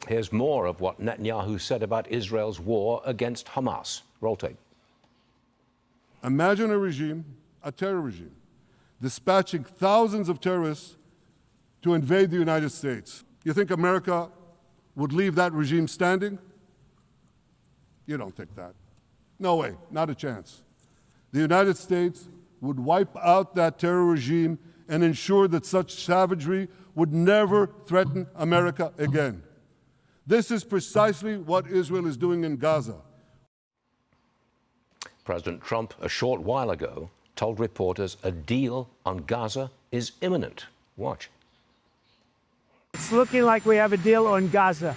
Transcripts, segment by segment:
Here's more of what Netanyahu said about Israel's war against Hamas. Roll tape. Imagine a regime, a terror regime, dispatching thousands of terrorists to invade the United States. You think America would leave that regime standing? You don't think that. No way, not a chance. The United States would wipe out that terror regime and ensure that such savagery would never threaten America again. This is precisely what Israel is doing in Gaza. President Trump, a short while ago, told reporters a deal on Gaza is imminent. Watch. It's looking like we have a deal on Gaza,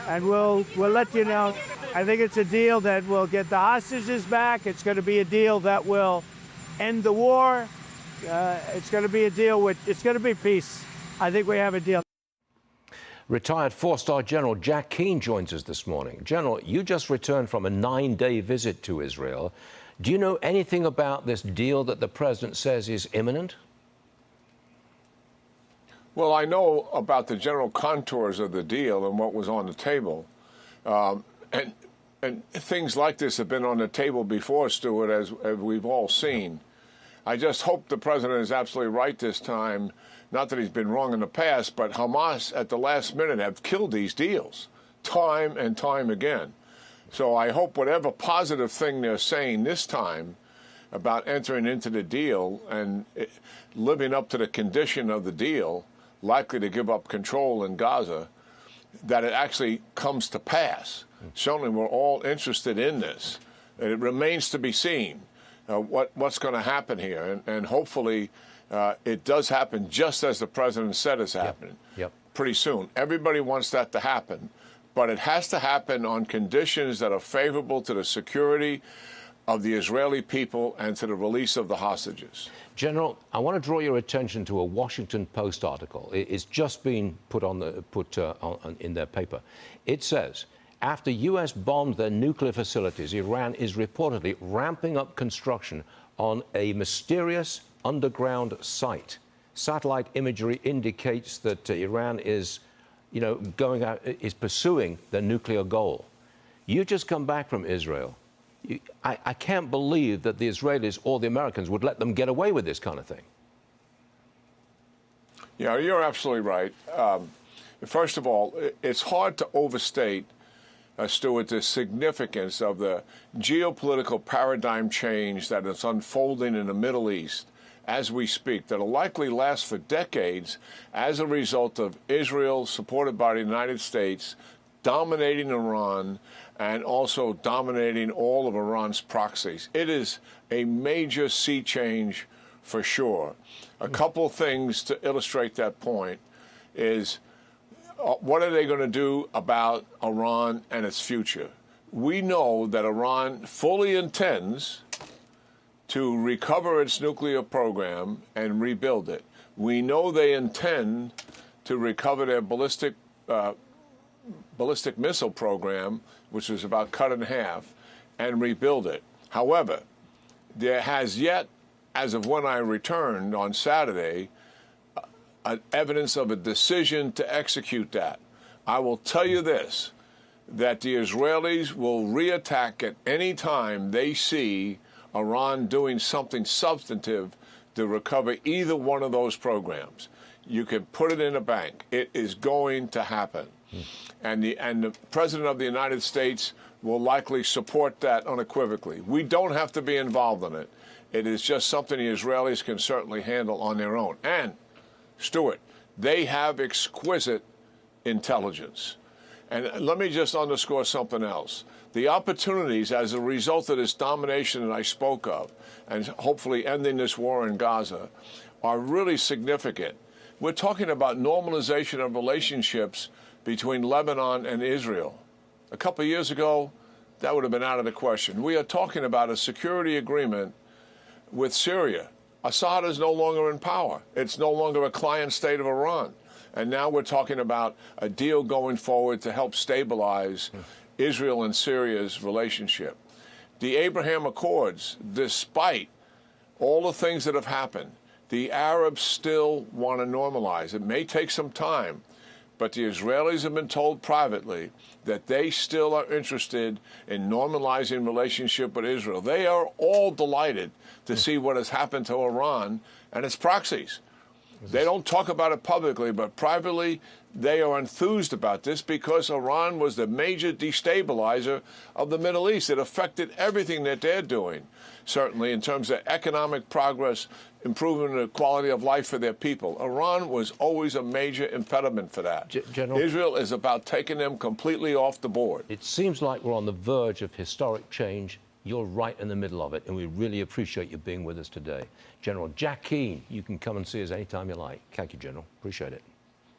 and we'll let you know. I think it's a deal that will get the hostages back. It's going to be a deal that will end the war. It's going to be a deal it's going to be peace. I think we have a deal. Retired four-star General Jack Keane joins us this morning. General, you just returned from a 9-day visit to Israel. Do you know anything about this deal that the president says is imminent? Well, I know about the general contours of the deal and what was on the table. And things like this have been on the table before, Stuart, as we've all seen. I just hope the president is absolutely right this time. Not that he's been wrong in the past, but Hamas at the last minute have killed these deals time and time again. So I hope whatever positive thing they're saying this time about entering into the deal and living up to the condition of the deal, likely to give up control in Gaza, that it actually comes to pass. Certainly we're all interested in this. And it remains to be seen what's going to happen here. And hopefully it does happen just as the president said it's happening pretty soon. Everybody wants that to happen. But it has to happen on conditions that are favorable to the security of the Israeli people and to the release of the hostages. General, I want to draw your attention to a Washington Post article. It's just been put in their paper. It says, after U.S. bombed their nuclear facilities, Iran is reportedly ramping up construction on a mysterious underground site. Satellite imagery indicates that Iran is, is pursuing their nuclear goal. You just come back from Israel. I can't believe that the Israelis or the Americans would let them get away with this kind of thing. Yeah, you're absolutely right. First of all, it's hard to overstate, Stuart, the significance of the geopolitical paradigm change that is unfolding in the Middle East as we speak, that will likely last for decades as a result of Israel, supported by the United States, dominating Iran and also dominating all of Iran's proxies. It is a major sea change for sure. A couple things to illustrate that point is what are they going to do about Iran and its future? We know that Iran fully intends to recover its nuclear program and rebuild it. We know they intend to recover their ballistic missile program, which was about cut in half, and rebuild it. However, there has yet, as of when I returned on Saturday, evidence of a decision to execute that. I will tell you this, that the Israelis will reattack at any time they see Iran doing something substantive to recover either one of those programs. You can put it in a bank. It is going to happen. And the President of the United States will likely support that unequivocally. We don't have to be involved in it. It is just something the Israelis can certainly handle on their own. And, Stuart, they have exquisite intelligence. And let me just underscore something else. The opportunities as a result of this domination that I spoke of, and hopefully ending this war in Gaza, are really significant. We're talking about normalization of relationships between Lebanon and Israel. A couple of years ago, that would have been out of the question. We are talking about a security agreement with Syria. Assad is no longer in power. It's no longer a client state of Iran. And now we're talking about a deal going forward to help stabilize Israel and Syria's relationship. The Abraham Accords, despite all the things that have happened, the Arabs still want to normalize. It may take some time, But the Israelis have been told privately that they still are interested in normalizing relationship with Israel. They are all delighted to see what has happened to Iran and its proxies. They don't talk about it publicly, but privately they are enthused about this because Iran was the major destabilizer of the Middle East. It affected everything that they're doing, certainly in terms of economic progress, improving the quality of life for their people. Iran was always a major impediment for that. General, Israel is about taking them completely off the board. it seems like we're on the verge of historic change. You're right in the middle of it, and we really appreciate you being with us today. General Jack Keane, you can come and see us anytime you like. Thank you, General. Appreciate it.